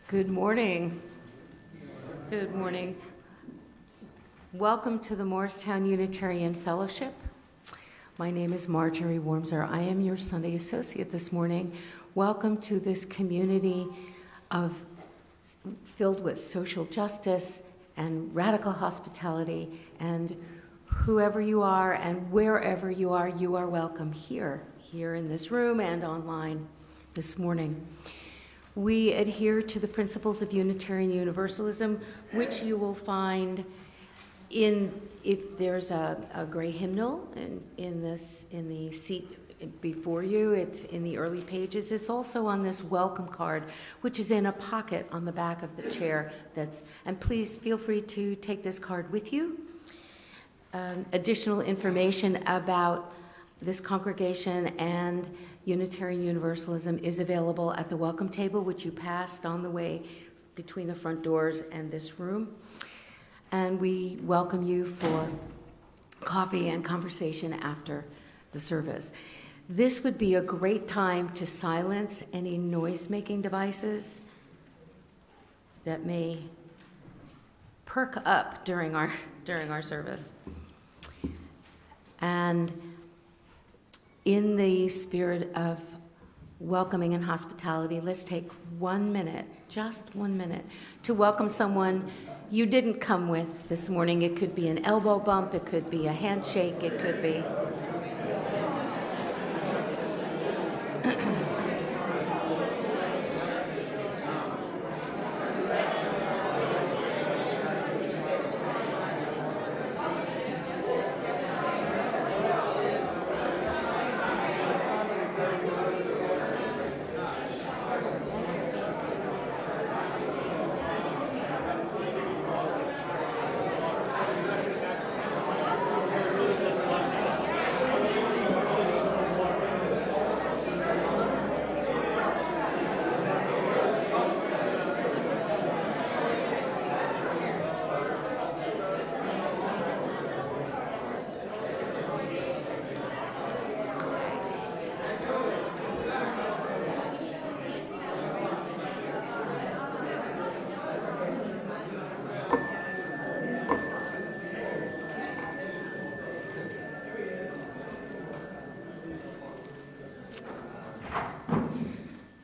Good morning. Good morning. Welcome to the Morristown Unitarian Fellowship. My name is Marjorie Wormser. I am your Sunday associate this morning. Welcome to this community filled with social justice and radical hospitality, and whoever you are and wherever you are welcome here in this room and online this morning. We adhere to the principles of Unitarian Universalism, which you will find if there's a gray hymnal in the seat before you. It's in the early pages. It's also on this welcome card, which is in a pocket on the back of the chair. And please feel free to take this card with you. Additional information about this congregation and Unitarian Universalism is available at the welcome table, which you passed on the way between the front doors and this room. And we welcome you for coffee and conversation after the service. This would be a great time to silence any noise-making devices that may perk up during our service. And in the spirit of welcoming and hospitality, let's take 1 minute, just 1 minute, to welcome someone you didn't come with this morning. It could be an elbow bump, it could be a handshake, it could be...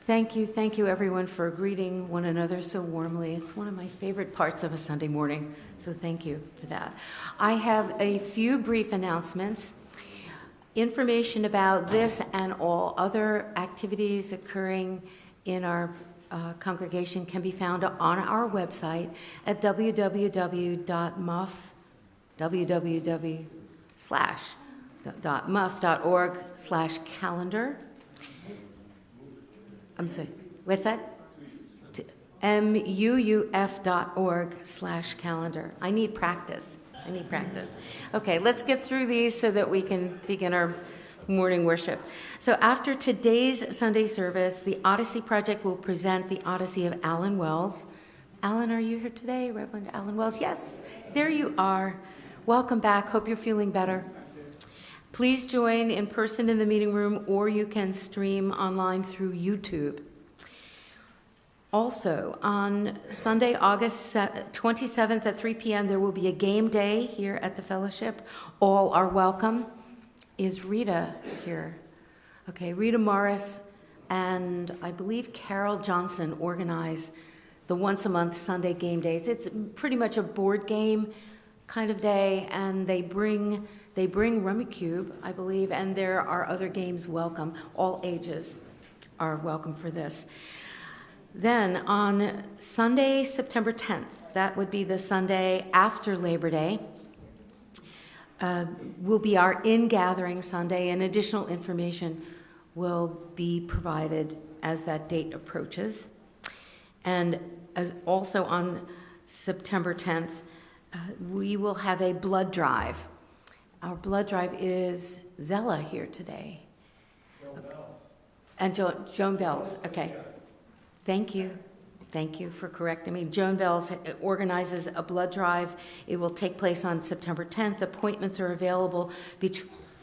Thank you everyone for greeting one another so warmly. It's one of my favorite parts of a Sunday morning, so thank you for that. I have a few brief announcements. Information about this and all other activities occurring in our congregation can be found on our website at www.muff.org/calendar. I'm sorry, what's that? MUUF.org/calendar. I need practice. Okay, let's get through these so that we can begin our morning worship. So after today's Sunday service, the Odyssey Project will present the Odyssey of Alan Wells. Alan, are you here today? Reverend Alan Wells? Yes, there you are. Welcome back. Hope you're feeling better. Please join in person in the meeting room, or you can stream online through YouTube. Also, on Sunday, August 27th at 3 p.m., there will be a game day here at the fellowship. All are welcome. Is Rita here? Okay, Rita Morris and I believe Carol Johnson organize the once-a-month Sunday game days. It's pretty much a board game kind of day, and they bring Rummikub, I believe, and there are other games welcome. All ages are welcome for this. Then on Sunday, September 10th, that would be the Sunday after Labor Day, will be our in-gathering Sunday, and additional information will be provided as that date approaches. And as also on September 10th, we will have a blood drive. Our blood drive is Zella here today. Joan Bells. And Joan Bells, okay. Thank you for correcting me. Joan Bells organizes a blood drive. It will take place on September 10th. Appointments are available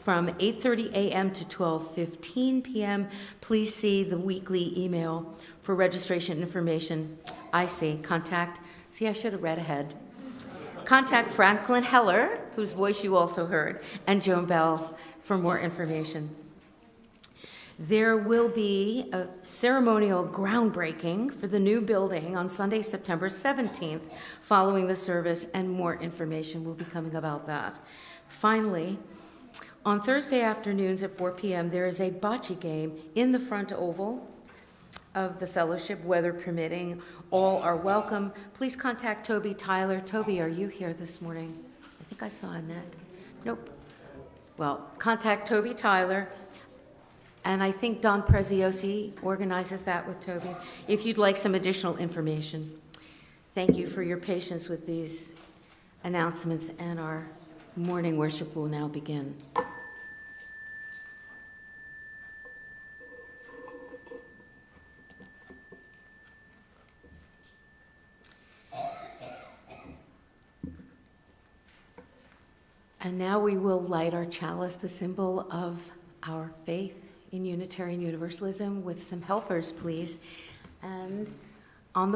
from 8:30 a.m. to 12:15 p.m. Please see the weekly email for registration information I see. See, I should have read ahead. Contact Franklin Heller, whose voice you also heard, and Joan Bells for more information. There will be a ceremonial groundbreaking for the new building on Sunday, September 17th, following the service, and more information will be coming about that. Finally, on Thursday afternoons at 4 p.m., there is a bocce game in the front oval of the fellowship, weather permitting. All are welcome. Please contact Toby Tyler. Toby, are you here this morning? I think I saw Annette. Nope. Well, contact Toby Tyler. And I think Don Preziosi organizes that with Toby, if you'd like some additional information. Thank you for your patience with these announcements, and our morning worship will now begin. And now we will light our chalice, the symbol of our faith in Unitarian Universalism, with some helpers, please. And on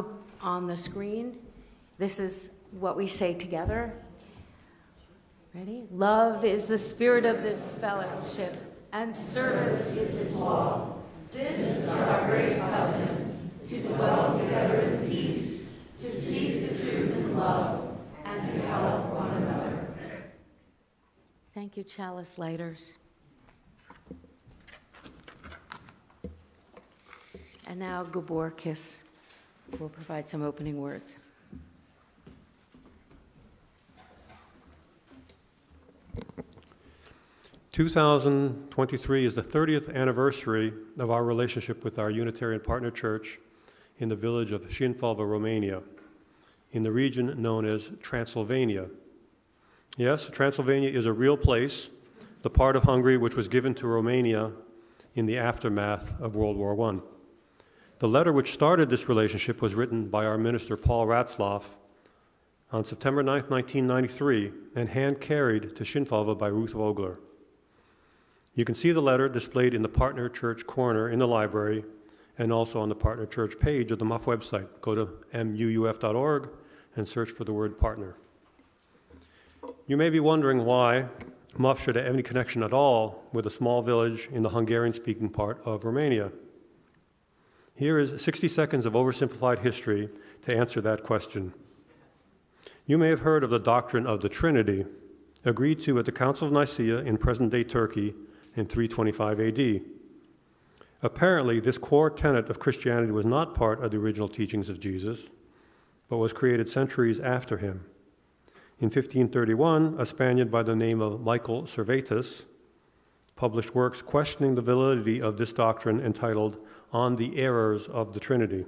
the screen, this is what we say together. Ready? Love is the spirit of this fellowship, and service is its law. This is our great covenant, to dwell together in peace, to seek the truth in love, and to help one another. Thank you, chalice lighters. And now Gabor will provide some opening words. "2023 is the 30th anniversary of our relationship with our Unitarian partner church in the village of Sinfalva, Romania, in the region known as Transylvania. Yes, Transylvania is a real place, the part of Hungary which was given to Romania in the aftermath of World War I. The letter which started this relationship was written by our minister Paul Ratzlaff on September 9, 1993, and hand-carried to Sinfalva by Ruth Vogler. You can see the letter displayed in the Partner Church corner in the library and also on the Partner Church page of the MUF website. Go to muuf.org and search for the word partner. You may be wondering why MUF should have any connection at all with a small village in the Hungarian-speaking part of Romania. Here is 60 seconds of oversimplified history to answer that question. You may have heard of the doctrine of the Trinity, agreed to at the Council of Nicaea in present-day Turkey in 325 AD. Apparently, this core tenet of Christianity was not part of the original teachings of Jesus, but was created centuries after him. In 1531, a Spaniard by the name of Michael Servetus published works questioning the validity of this doctrine entitled On the Errors of the Trinity.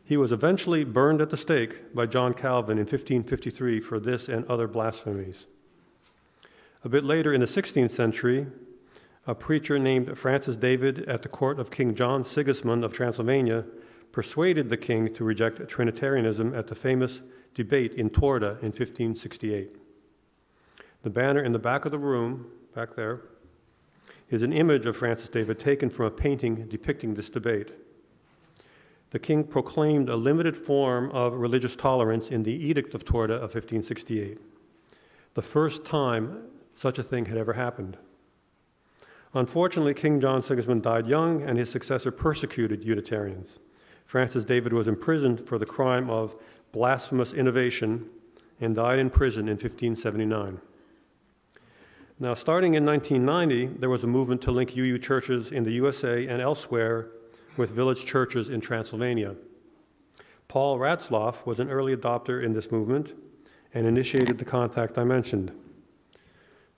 He was eventually burned at the stake by John Calvin in 1553 for this and other blasphemies. A bit later in the 16th century, a preacher named Francis David at the court of King John Sigismund of Transylvania persuaded the king to reject Trinitarianism at the famous debate in Torda in 1568. The banner in the back of the room, back there, is an image of Francis David taken from a painting depicting this debate. The king proclaimed a limited form of religious tolerance in the Edict of Torda of 1568, the first time such a thing had ever happened. Unfortunately, King John Sigismund died young, and his successor persecuted Unitarians. Francis David was imprisoned for the crime of blasphemous innovation and died in prison in 1579. Now, starting in 1990, there was a movement to link UU churches in the USA and elsewhere with village churches in Transylvania. Paul Ratzlaff was an early adopter in this movement and initiated the contact I mentioned.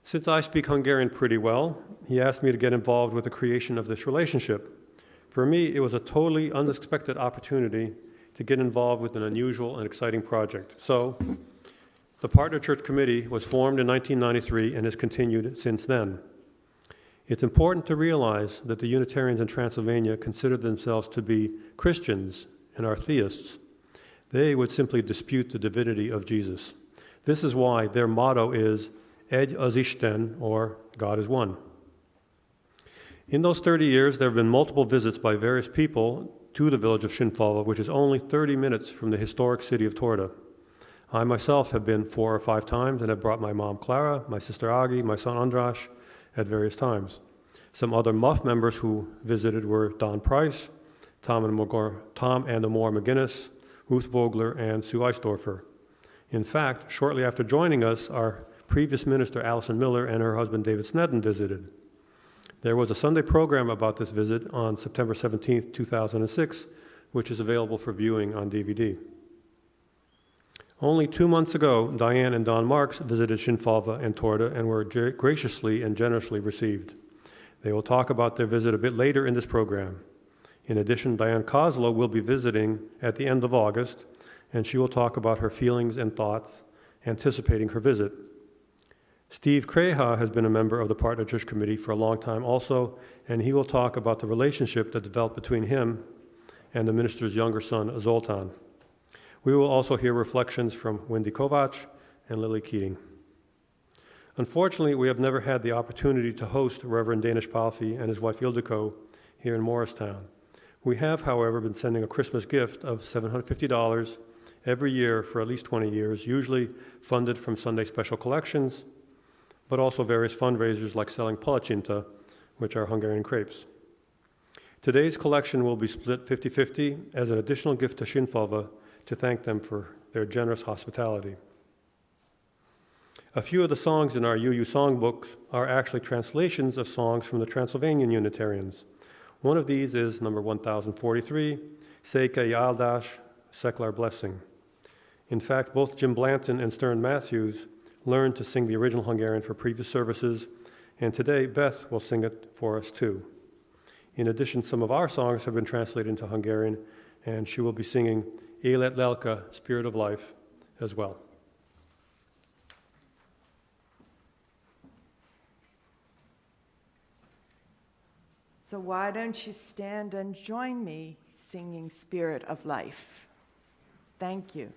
Since I speak Hungarian pretty well, he asked me to get involved with the creation of this relationship. For me, it was a totally unexpected opportunity to get involved with an unusual and exciting project. So, the Partner Church Committee was formed in 1993 and has continued since then. It's important to realize that the Unitarians in Transylvania consider themselves to be Christians and are theists. They would simply dispute the divinity of Jesus. This is why their motto is Egy az Isten, or God is one. In those 30 years, there have been multiple visits by various people to the village of Sinfalva, which is only 30 minutes from the historic city of Torda. I myself have been 4 or 5 times and have brought my mom Klara, my sister Agi, my son Áldás at various times. Some other MUF members who visited were Don Price, Tom and Amor McGinnis, Ruth Vogler, and Sue Eisdorfer. In fact, shortly after joining us, our previous minister Allison Miller and her husband David Snedden visited. There was a Sunday program about this visit on September 17, 2006, which is available for viewing on DVD. Only 2 months ago, Diane and Don Marks visited Sinfalva and Torda and were graciously and generously received. They will talk about their visit a bit later in this program. In addition, Diane Koslow will be visiting at the end of August, and she will talk about her feelings and thoughts, anticipating her visit. Steve Kreha has been a member of the Partner Church Committee for a long time also, and he will talk about the relationship that developed between him and the minister's younger son, Zoltán. We will also hear reflections from Wendy Kovac and Lilli Keating. Unfortunately, we have never had the opportunity to host Reverend Dénes Pálfi and his wife Ildiko here in Morristown. We have, however, been sending a Christmas gift of $750 every year for at least 20 years, usually funded from Sunday special collections, but also various fundraisers like selling palacsinta, which are Hungarian crepes. Today's collection will be split 50-50 as an additional gift to Sinfalva to thank them for their generous hospitality. A few of the songs in our ICUUW songbooks are actually translations of songs from the Transylvanian Unitarians. One of these is number 1043, Székely, Áldás, Seklar Blessing. In fact, both Jim Blanton and Stern Matthews learned to sing the original Hungarian for previous services, and today Beth will sing it for us too. In addition, some of our songs have been translated into Hungarian, and she will be singing Élet, Lelke, Spirit of Life, as well. So why don't you stand and join me singing Spirit of Life? Thank you.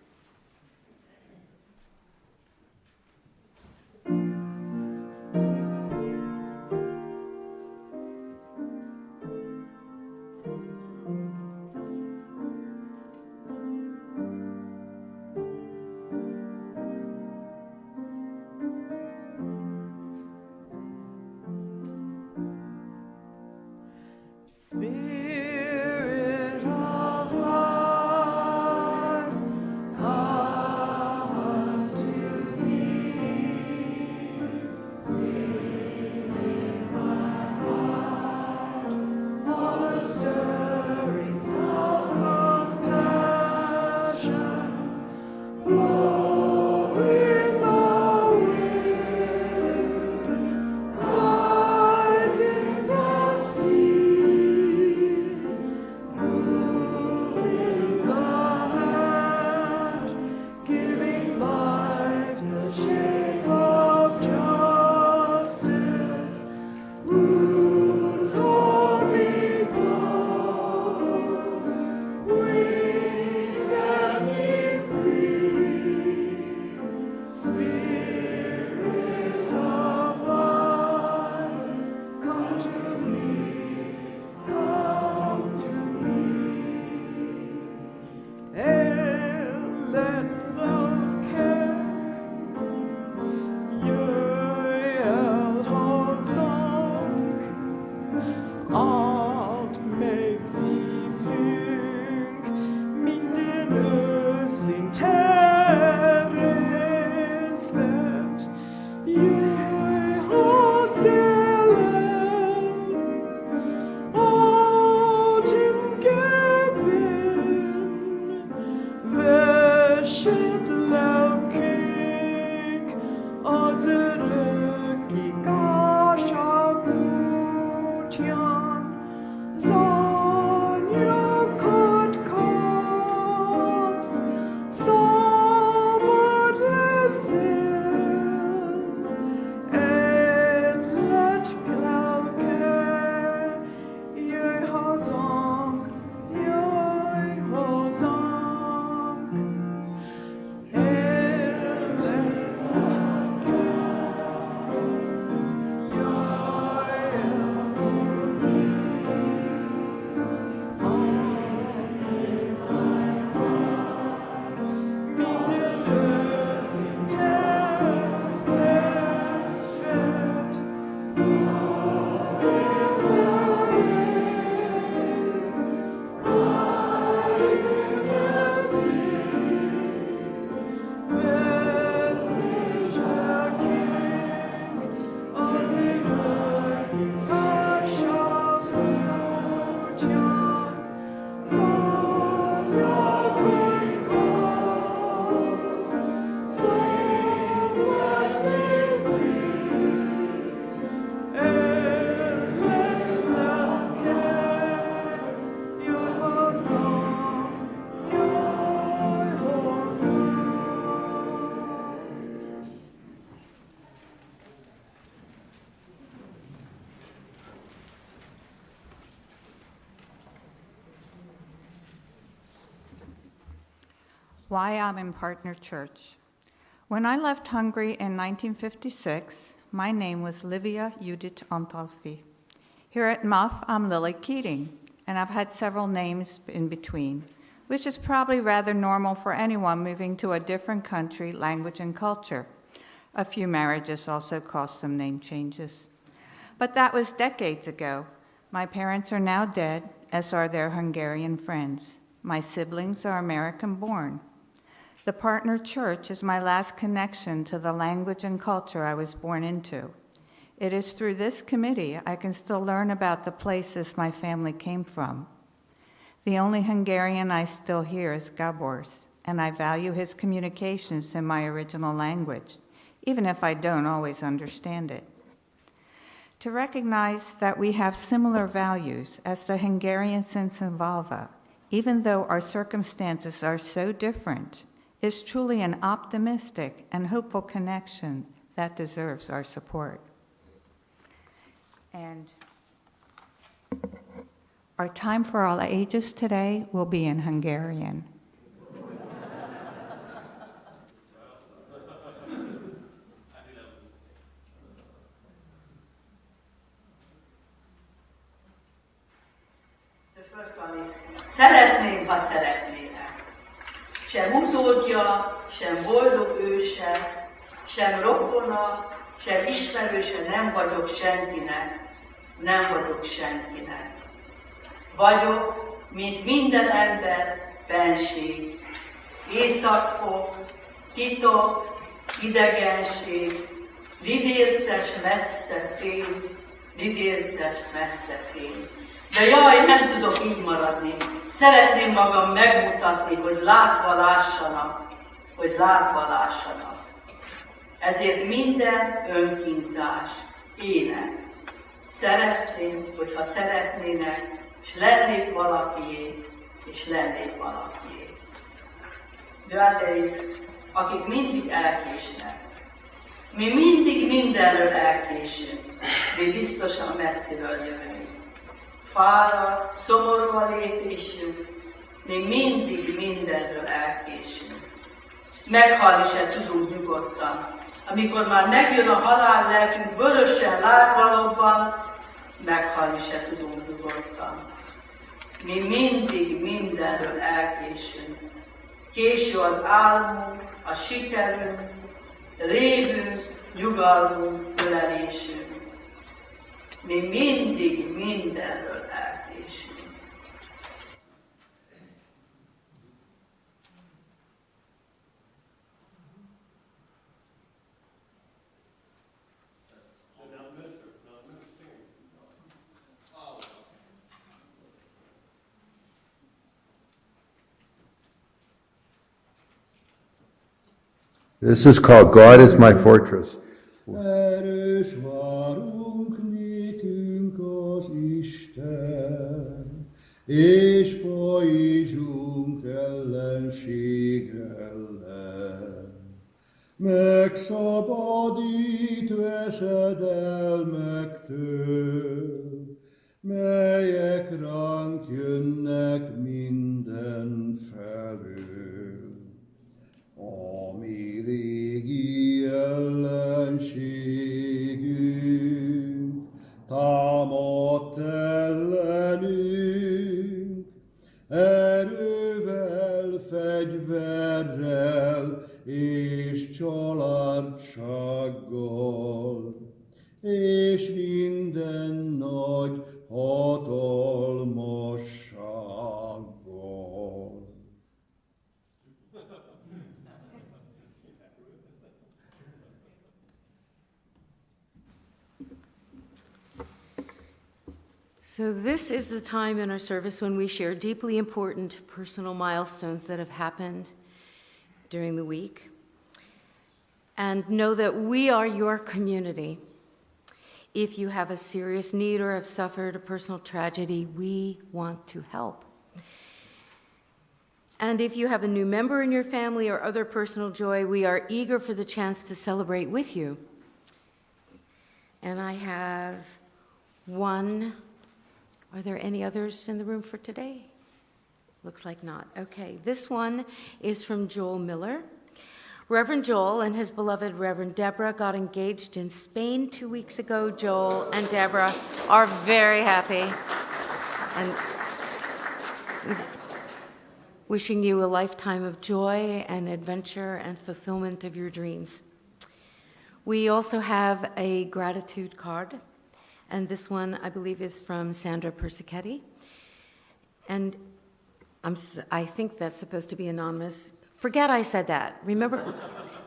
Spirit of life, come unto me. Sing in my heart all the stirrings of compassion. Blow in the wind, rise in the sea. Why I'm in Partner Church. When I left Hungary in 1956, my name was Livia Judith Pálfi. Here at MUF, I'm Lilli Keating, and I've had several names in between, which is probably rather normal for anyone moving to a different country, language, and culture. A few marriages also caused some name changes. But that was decades ago. My parents are now dead, as are their Hungarian friends. My siblings are American-born. The Partner Church is my last connection to the language and culture I was born into. It is through this committee I can still learn about the places my family came from. The only Hungarian I still hear is Gabor's, and I value his communications in my original language, even if I don't always understand it. To recognize that we have similar values as the Hungarians in Sinfalva, even though our circumstances are so different, is truly an optimistic and hopeful connection that deserves our support. And our time for all ages today will be in Hungarian. The first one is, szeretném, ha szeretnének. Sem utódja, sem boldog őse, sem rokona, sem ismerőse nem vagyok senkinek, nem vagyok senkinek. Vagyok, mint minden ember, benség, északfok, titok, idegenség, lidérces messze fény, lidérces messze fény. De jaj, nem tudok így maradni. Szeretném magam megmutatni, hogy látva lássanak, hogy látva lássanak. Ezért minden önkínzás, ének. Szeretném, hogyha szeretnének, és lennék valakié, és lennék valakié. Gárdeis, akik mindig elkésnek. Mi mindig mindenről elkésünk, mi biztosan messziről jövünk. Fáradt, szomorú a lépésünk, mi mindig mindenről elkésünk. Meghalni se tudunk nyugodtan. Amikor már megjön a halál lelkünk vörösen lágvalóban, meghalni se tudunk nyugodtan. Mi mindig mindenről elkésünk. Késő az álmunk, a sikerünk, révünk, nyugalmunk, ölelésünk. Mi mindig mindenről elkésünk. This is called God is My Fortress. Erős várunk nékünk az Isten, és pajzsunk ellenség ellen. Megszabadít veszedelmektől, melyek ránk jönnek mindenfelől. A mi régi ellenségünk támadt ellenünk, erővel, fegyverrel és családsággal, és minden nagy hatalmassággal. So this is the time in our service when we share deeply important personal milestones that have happened during the week. And know that we are your community. If you have a serious need or have suffered a personal tragedy, we want to help. And if you have a new member in your family or other personal joy, we are eager for the chance to celebrate with you. And I have one. Are there any others in the room for today? Looks like not. Okay, this one is from Joel Miller. Reverend Joel and his beloved Reverend Deborah got engaged in Spain 2 weeks ago. Joel and Deborah are very happy and wishing you a lifetime of joy and adventure and fulfillment of your dreams. We also have a gratitude card, and this one, I believe, is from Sandra Persichetti. And I think that's supposed to be anonymous. Forget I said that. Remember,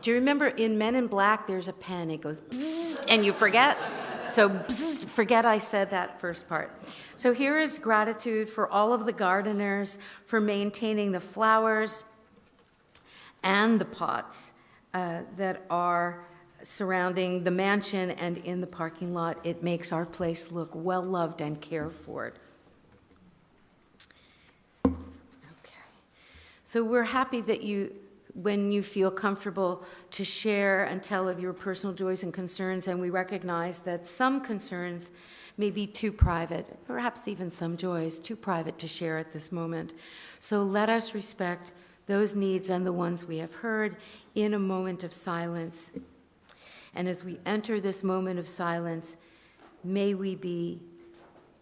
do you remember in Men in Black, there's a pen, it goes bzzzt, and you forget? So bzzzt, forget I said that first part. So here is gratitude for all of the gardeners for maintaining the flowers and the pots that are surrounding the mansion and in the parking lot. It makes our place look well loved and cared for. So we're happy that when you feel comfortable to share and tell of your personal joys and concerns, and we recognize that some concerns may be too private, perhaps even some joys too private to share at this moment. So let us respect those needs and the ones we have heard in a moment of silence. And as we enter this moment of silence, may we be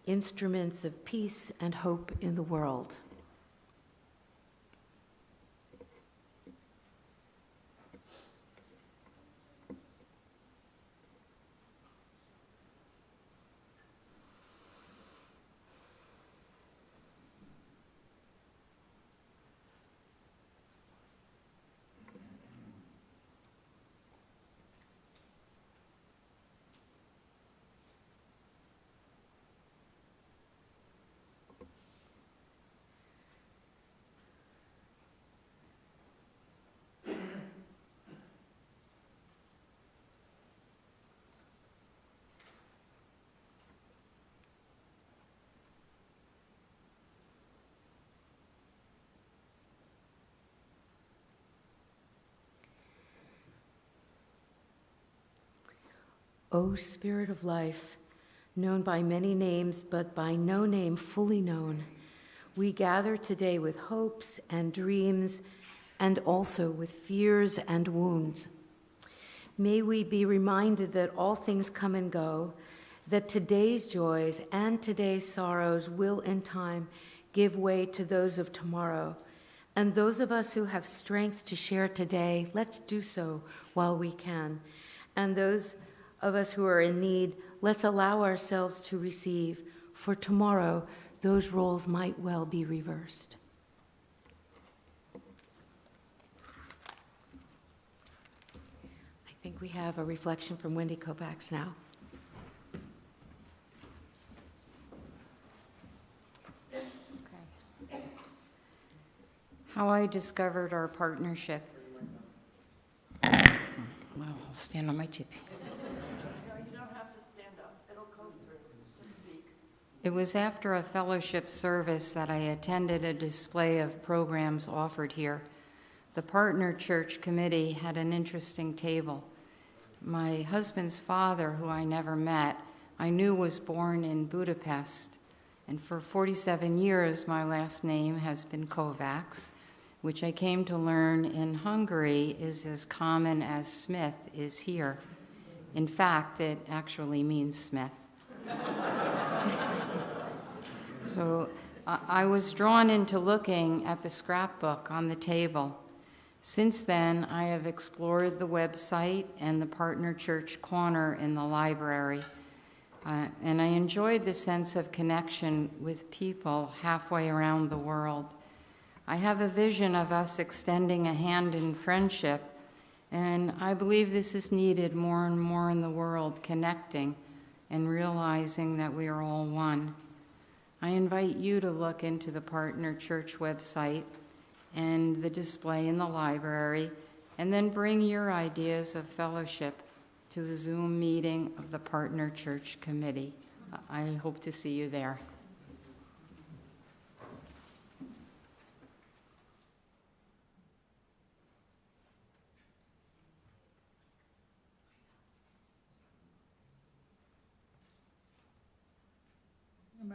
instruments of peace and hope in the world. O Spirit of life, known by many names, but by no name fully known, we gather today with hopes and dreams, and also with fears and wounds. May we be reminded that all things come and go, that today's joys and today's sorrows will in time give way to those of tomorrow. And those of us who have strength to share today, let's do so while we can. And those of us who are in need, let's allow ourselves to receive, for tomorrow those roles might well be reversed. I think we have a reflection from Wendy Kovacs now. Okay. How I discovered our partnership. Well, I'll stand on my tippy. It was after a fellowship service that I attended a display of programs offered here. The Partner Church Committee had an interesting table. My husband's father, who I never met, I knew was born in Budapest. And for 47 years, my last name has been Kovacs, which I came to learn in Hungary is as common as Smith is here. In fact, it actually means Smith. So I was drawn into looking at the scrapbook on the table. Since then, I have explored the website and the Partner Church Corner in the library, and I enjoyed the sense of connection with people halfway around the world. I have a vision of us extending a hand in friendship, and I believe this is needed more and more in the world, connecting and realizing that we are all one. I invite you to look into the Partner Church website and the display in the library, and then bring your ideas of fellowship to a Zoom meeting of the Partner Church Committee. I hope to see you there.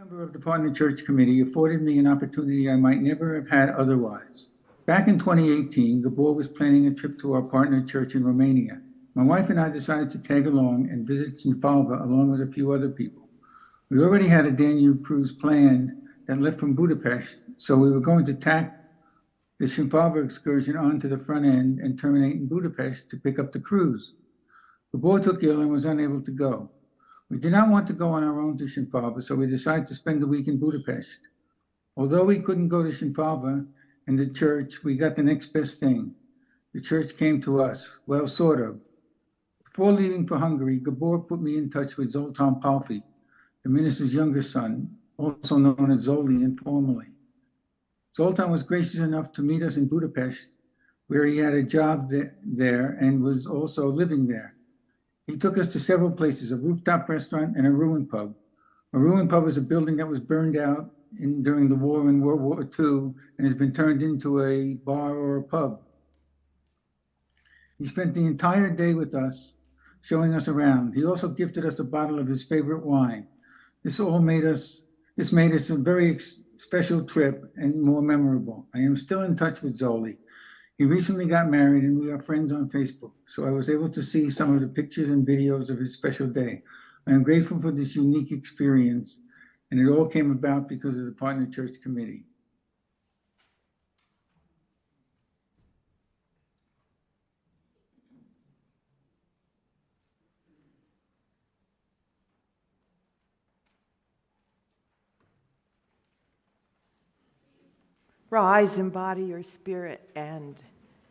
member of the Partner Church Committee afforded me an opportunity I might never have had otherwise. Back in 2018, Gabor was planning a trip to our partner church in Romania. My wife and I decided to tag along and visit Sinfalva along with a few other people. We already had a Danube cruise planned that left from Budapest, so we were going to tack the Sinfalva excursion onto the front end and terminate in Budapest to pick up the cruise. Gabor took ill and was unable to go. We did not want to go on our own to Sinfalva, so we decided to spend the week in Budapest. Although we couldn't go to Sinfalva and the church, we got the next best thing. The church came to us, well, sort of. Before leaving for Hungary, Gabor put me in touch with Zoltán Pálfi, the minister's younger son, also known as Zoli informally. Zoltán was gracious enough to meet us in Budapest, where he had a job there and was also living there. He took us to several places, a rooftop restaurant and a ruin pub. A ruin pub is a building that was burned out during the war in World War II and has been turned into a bar or a pub. He spent the entire day with us, showing us around. He also gifted us a bottle of his favorite wine. This made us a very special trip and more memorable. I am still in touch with Zoli. He recently got married and we are friends on Facebook, so I was able to see some of the pictures and videos of his special day. I am grateful for this unique experience, and it all came about because of the Partner Church Committee. Rise, embody your spirit, and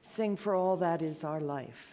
sing for all that is our life.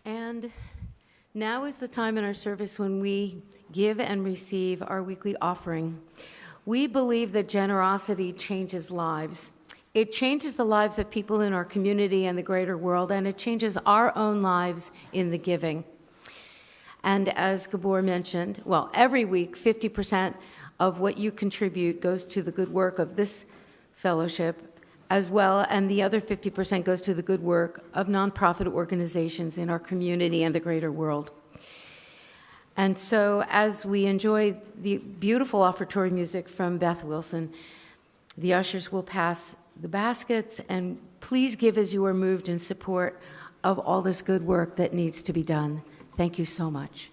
And now is the time in our service when we give and receive our weekly offering. We believe that generosity changes lives. It changes the lives of people in our community and the greater world, and it changes our own lives in the giving. And as Gabor mentioned, well, every week, 50% of what you contribute goes to the good work of this fellowship as well, and the other 50% goes to the good work of nonprofit organizations in our community and the greater world. And so as we enjoy the beautiful offertory music from Beth Wilson, the ushers will pass the baskets, and please give as you are moved in support of all this good work that needs to be done. Thank you so much.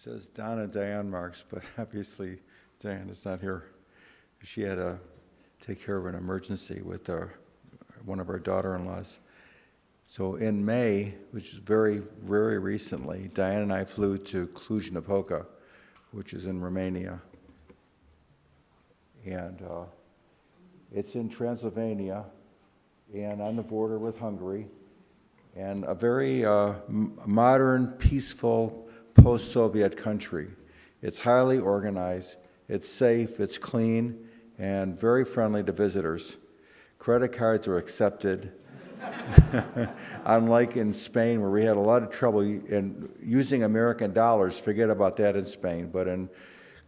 says Donna Diane Marks, but obviously Diane is not here. She had to take care of an emergency with one of our daughter-in-laws. So in May, which is very, very recently, Diane and I flew to Cluj-Napoca, which is in Romania. And it's in Transylvania and on the border with Hungary, and a very modern, peaceful, post-Soviet country. It's highly organized, it's safe, it's clean, and very friendly to visitors. Credit cards are accepted. Unlike in Spain, where we had a lot of trouble in using American dollars, forget about that in Spain. But in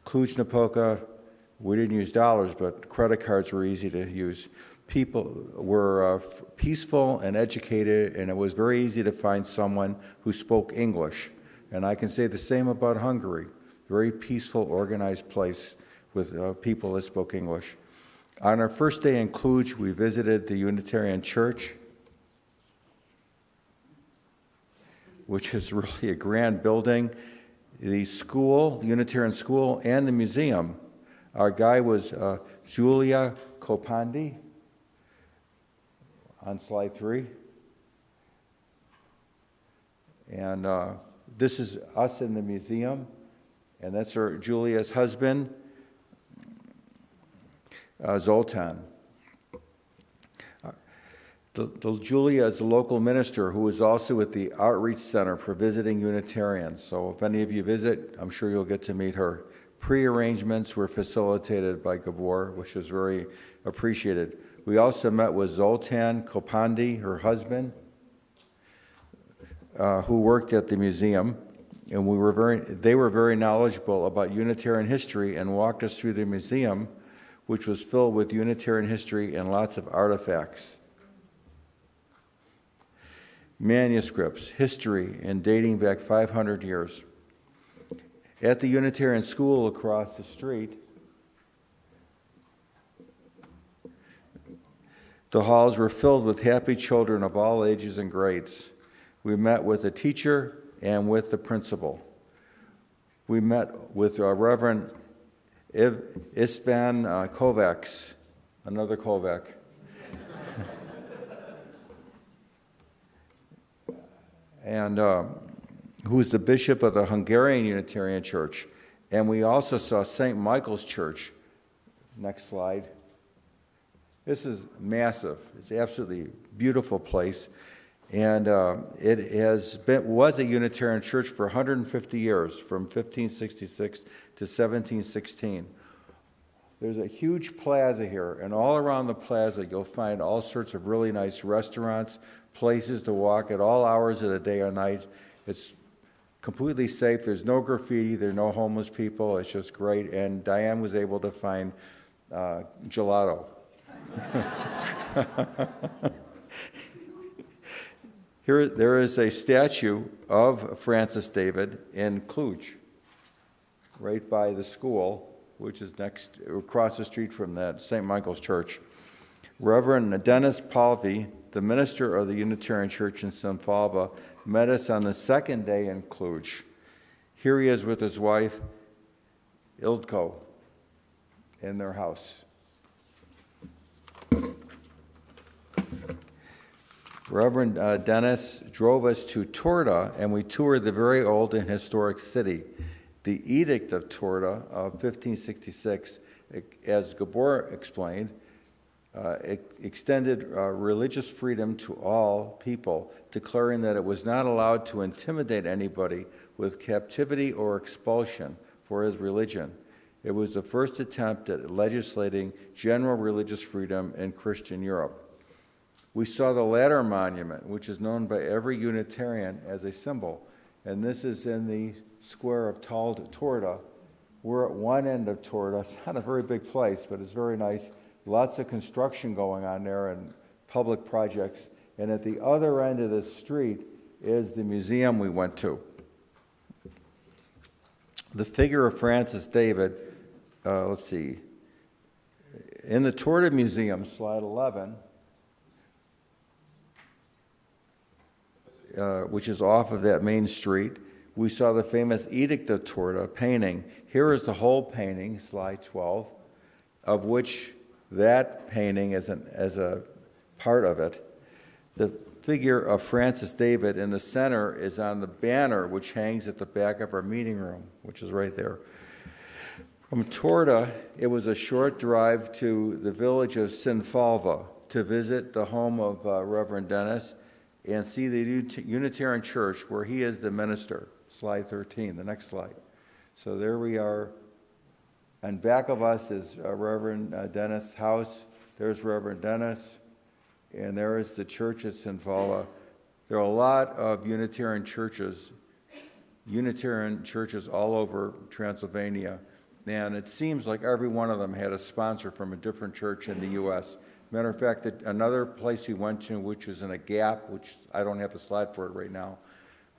Cluj-Napoca, we didn't use dollars, but credit cards were easy to use. People were peaceful and educated, and it was very easy to find someone who spoke English. And I can say the same about Hungary. Very peaceful, organized place with people that spoke English. On our first day in Cluj, we visited the Unitarian Church, which is really a grand building. The school, Unitarian school, and the museum. Our guide was Julia Kopandi, on slide 3. And this is us in the museum, and that's Julia's husband, Zoltán. Julia is a local minister who is also at the Outreach Center for Visiting Unitarians. So if any of you visit, I'm sure you'll get to meet her. Pre-arrangements were facilitated by Gabor, which was very appreciated. We also met with Zoltán Kopandi, her husband, who worked at the museum, and they were very knowledgeable about Unitarian history and walked us through the museum, which was filled with Unitarian history and lots of artifacts. Manuscripts, history, and dating back 500 years. At the Unitarian school across the street, the halls were filled with happy children of all ages and grades. We met with the teacher and with the principal. We met with Reverend Istvan Kovacs, another Kovac. And who's the bishop of the Hungarian Unitarian Church. And we also saw St. Michael's Church. Next slide. This is massive. It's absolutely beautiful place. And it was a Unitarian church for 150 years, from 1566 to 1716. There's a huge plaza here, and all around the plaza you'll find all sorts of really nice restaurants, places to walk at all hours of the day or night. It's completely safe. There's no graffiti. There are no homeless people. It's just great. And Diane was able to find gelato. There is a statue of Francis David in Cluj, right by the school, which is across the street from that St. Michael's Church. Reverend Dénes Pálfi, the minister of the Unitarian Church in Sinfalva, met us on the second day in Cluj. Here he is with his wife, Ildko, in their house. Reverend Dénes drove us to Torda, and we toured the very old and historic city. The Edict of Torda of 1566, as Gabor explained, extended religious freedom to all people, declaring that it was not allowed to intimidate anybody with captivity or expulsion for his religion. It was the first attempt at legislating general religious freedom in Christian Europe. We saw the Ladder Monument, which is known by every Unitarian as a symbol, and this is in the square of Torda. We're at one end of Torda. It's not a very big place, but it's very nice. Lots of construction going on there and public projects. And at the other end of the street is the museum we went to. The figure of Francis David, let's see, in the Torda Museum, slide 11, which is off of that main street, We saw the famous Edict of Torda painting. Here is the whole painting, slide 12, of which that painting is a part of it. The figure of Francis David in the center is on the banner which hangs at the back of our meeting room, which is right there. From Torda, it was a short drive to the village of Sinfalva to visit the home of Reverend Dénes and see the Unitarian Church where he is the minister. Slide 13, the next slide. So there we are. And back of us is Reverend Dénes' house. There's Reverend Dénes. And there is the church at Sinfalva. There are a lot of Unitarian churches all over Transylvania. And it seems like every one of them had a sponsor from a different church in the U.S. Matter of fact, another place we went to, which was in a gap, which I don't have the slide for it right now,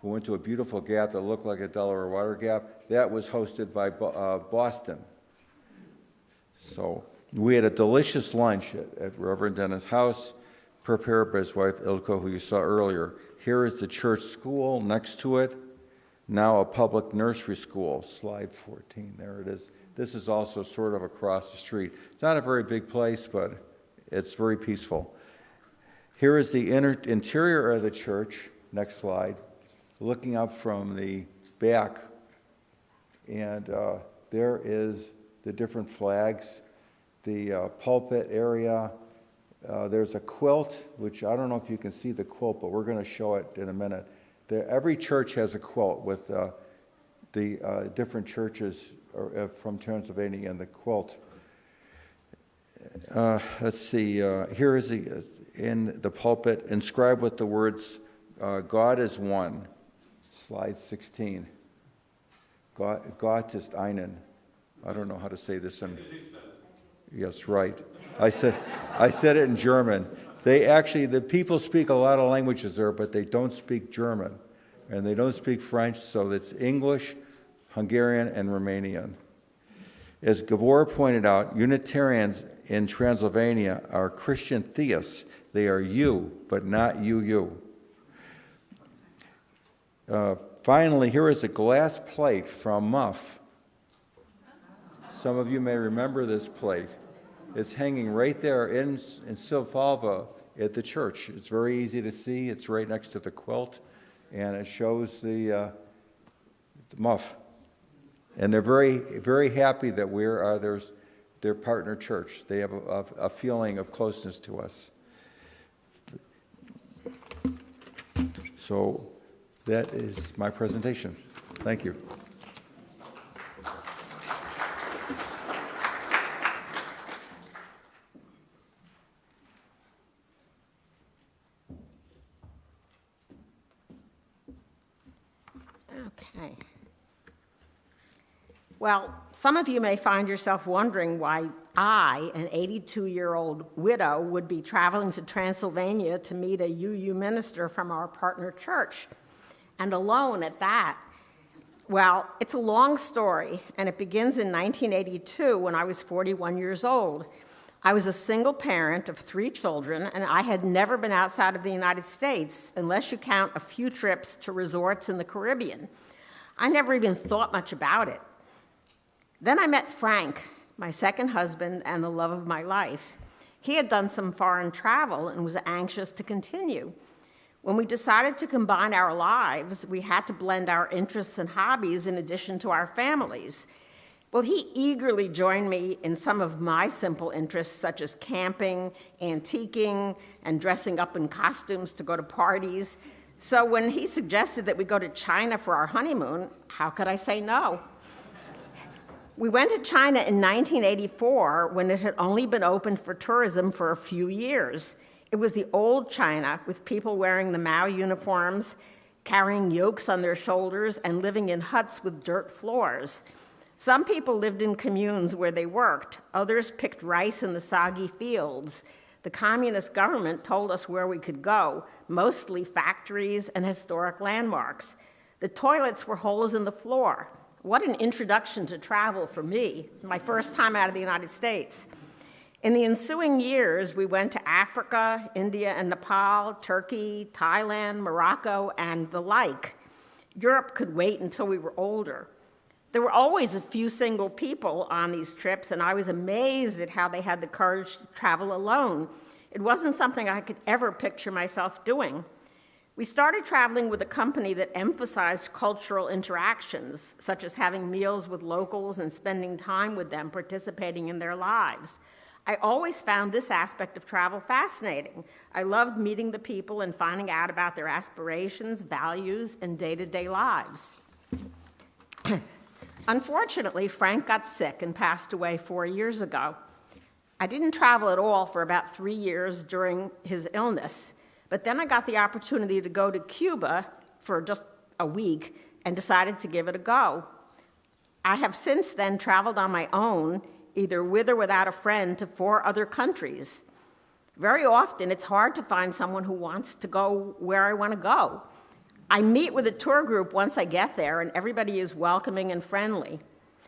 we went to a beautiful gap that looked like a Delaware water gap. That was hosted by Boston. So we had a delicious lunch at Reverend Dénes' house, prepared by his wife Ilko, who you saw earlier. Here is the church school next to it, now a public nursery school. Slide 14, there it is. This is also sort of across the street. It's not a very big place, but it's very peaceful. Here is the interior of the church, next slide, looking up from the back. And there is the different flags, the pulpit area. There's a quilt, which I don't know if you can see the quilt, but we're going to show it in a minute. Every church has a quilt with the different churches from Transylvania and the quilt. Let's see, here is in the pulpit, inscribed with the words, God is one. Slide 16. Gott ist einen. I don't know how to say this in... Yes, right. I said it in German. The people speak a lot of languages there, but they don't speak German. And they don't speak French, so it's English, Hungarian, and Romanian. As Gabor pointed out, Unitarians in Transylvania are Christian theists. They are you, but not you. Finally, here is a glass plate from Muff. Some of you may remember this plate. It's hanging right there in Sinfalva at the church. It's very easy to see. It's right next to the quilt, and it shows the Muff. And they're very, very happy that we're their partner church. They have a feeling of closeness to us. So that is my presentation. Thank you. Okay. Well, some of you may find yourself wondering why I, an 82-year-old widow, would be traveling to Transylvania to meet a UU minister from our partner church, and alone at that. Well, it's a long story, and it begins in 1982 when I was 41 years old. I was a single parent of 3 children, and I had never been outside of the United States, unless you count a few trips to resorts in the Caribbean. I never even thought much about it. Then I met Frank, my second husband and the love of my life. He had done some foreign travel and was anxious to continue. When we decided to combine our lives, we had to blend our interests and hobbies in addition to our families. Well, he eagerly joined me in some of my simple interests, such as camping, antiquing, and dressing up in costumes to go to parties. So when he suggested that we go to China for our honeymoon, how could I say no? We went to China in 1984 when it had only been open for tourism for a few years. It was the old China with people wearing the Mao uniforms, carrying yokes on their shoulders, and living in huts with dirt floors. Some people lived in communes where they worked. Others picked rice in the soggy fields. The communist government told us where we could go, mostly factories and historic landmarks. The toilets were holes in the floor. What an introduction to travel for me, my first time out of the United States. In the ensuing years, we went to Africa, India and Nepal, Turkey, Thailand, Morocco, and the like. Europe could wait until we were older. There were always a few single people on these trips, and I was amazed at how they had the courage to travel alone. It wasn't something I could ever picture myself doing. We started traveling with a company that emphasized cultural interactions, such as having meals with locals and spending time with them, participating in their lives. I always found this aspect of travel fascinating. I loved meeting the people and finding out about their aspirations, values, and day-to-day lives. Unfortunately, Frank got sick and passed away 4 years ago. I didn't travel at all for about 3 years during his illness, but then I got the opportunity to go to Cuba for just a week and decided to give it a go. I have since then traveled on my own, either with or without a friend, to 4 other countries. Very often, it's hard to find someone who wants to go where I want to go. I meet with a tour group once I get there, and everybody is welcoming and friendly.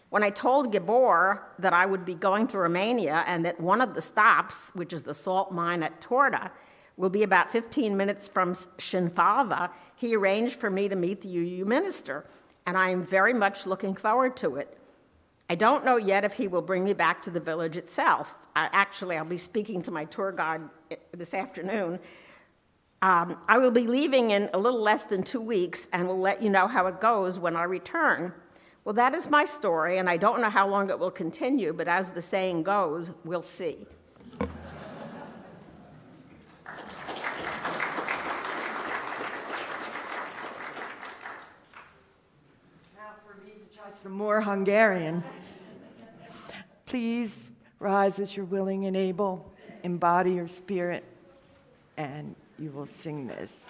When I told Gabor that I would be going to Romania and that one of the stops, which is the salt mine at Torda, will be about 15 minutes from Sinfalva, he arranged for me to meet the UU minister, and I am very much looking forward to it. I don't know yet if he will bring me back to the village itself. I'll be speaking to my tour guide this afternoon. I will be leaving in a little less than 2 weeks and will let you know how it goes when I return. Well, that is my story, and I don't know how long it will continue, but as the saying goes, we'll see. Now for me to try some more Hungarian. Please rise as you're willing and able, embody your spirit, and you will sing this.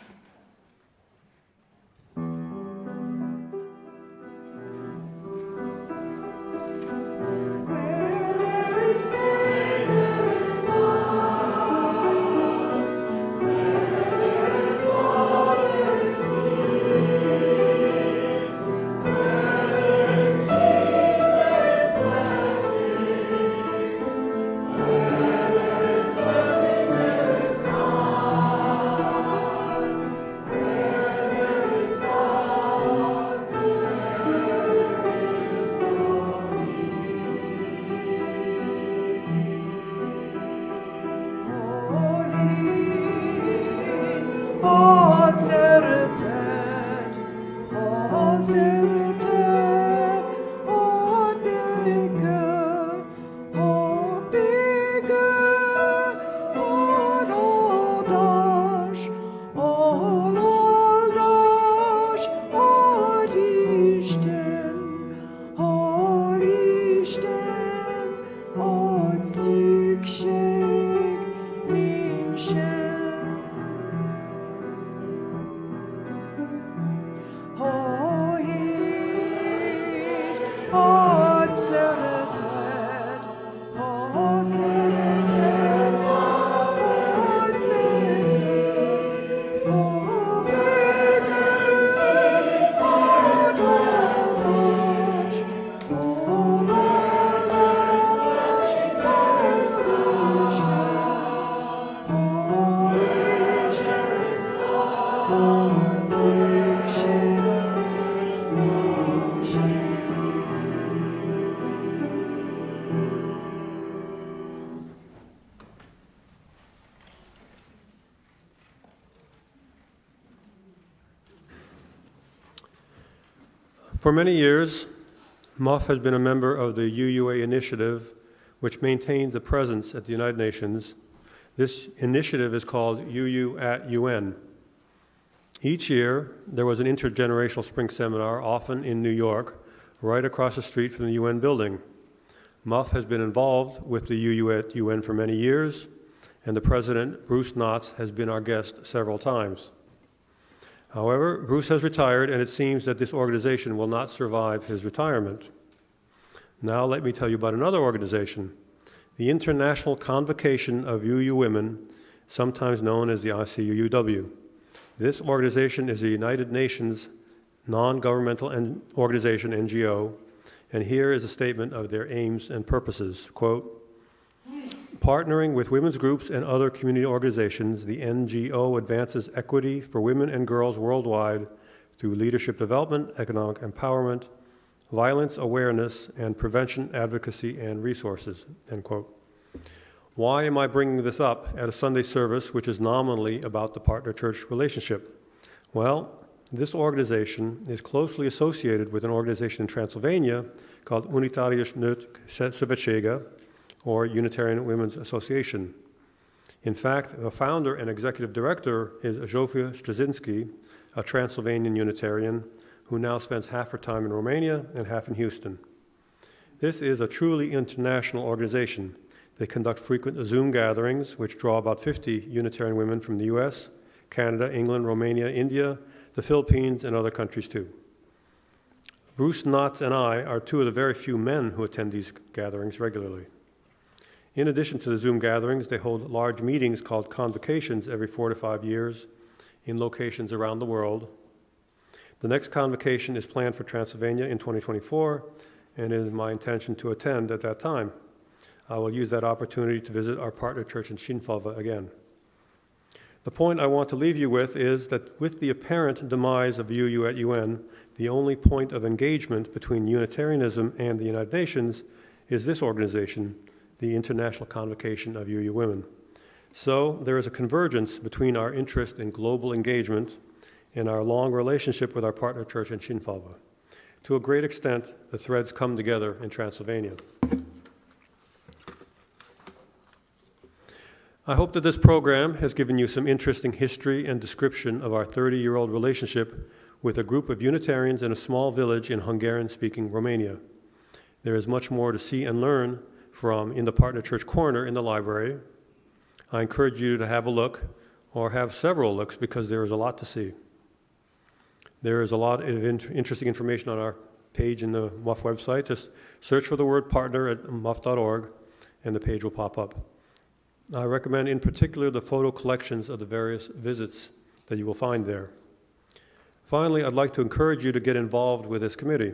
For many years, MUF has been a member of the UUA initiative, which maintains a presence at the United Nations. This initiative is called UU at UN. Each year, there was an intergenerational spring seminar, often in New York, right across the street from the UN building. MUF has been involved with the UU at UN for many years, and the president, Bruce Knotts, has been our guest several times. However, Bruce has retired, and it seems that this organization will not survive his retirement. Now let me tell you about another organization, the International Convocation of UU Women, sometimes known as the ICUUW. This organization is a United Nations non-governmental organization, NGO, and here is a statement of their aims and purposes. Quote, partnering with women's groups and other community organizations, the NGO advances equity for women and girls worldwide through leadership development, economic empowerment, violence awareness, and prevention, advocacy, and resources, end quote. Why am I bringing this up at a Sunday service which is nominally about the partner-church relationship? Well, this organization is closely associated with an organization in Transylvania called Unitarianism, or Unitarian Women's Association. In fact, the founder and executive director is Zsófia Straczynski, a Transylvanian Unitarian who now spends half her time in Romania and half in Houston. This is a truly international organization. They conduct frequent Zoom gatherings, which draw about 50 Unitarian women from the US, Canada, England, Romania, India, the Philippines, and other countries too. Bruce Knotts and I are two of the very few men who attend these gatherings regularly. In addition to the Zoom gatherings, they hold large meetings called convocations every 4 to 5 years in locations around the world. The next convocation is planned for Transylvania in 2024, and it is my intention to attend at that time. I will use that opportunity to visit our partner church in Sinfalva again. The point I want to leave you with is that with the apparent demise of UU at UN, the only point of engagement between Unitarianism and the United Nations is this organization, the International Convocation of UU Women. So there is a convergence between our interest in global engagement and our long relationship with our partner church in Sinfalva. To a great extent, the threads come together in Transylvania. I hope that this program has given you some interesting history and description of our 30-year-old relationship with a group of Unitarians in a small village in Hungarian-speaking Romania. There is much more to see and learn from in the Partner Church Corner in the library. I encourage you to have a look, or have several looks, because there is a lot to see. There is a lot of interesting information on our page in the MUF website. Just search for the word partner at muf.org, and the page will pop up. I recommend in particular the photo collections of the various visits that you will find there. Finally, I'd like to encourage you to get involved with this committee.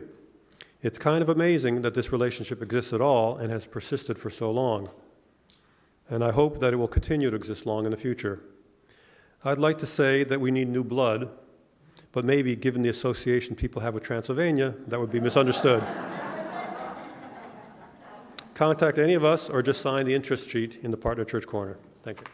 It's kind of amazing that this relationship exists at all and has persisted for so long. And I hope that it will continue to exist long in the future. I'd like to say that we need new blood, but maybe given the association people have with Transylvania, that would be misunderstood. Contact any of us or just sign the interest sheet in the Partner Church Corner. Thank you.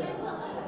Yeah.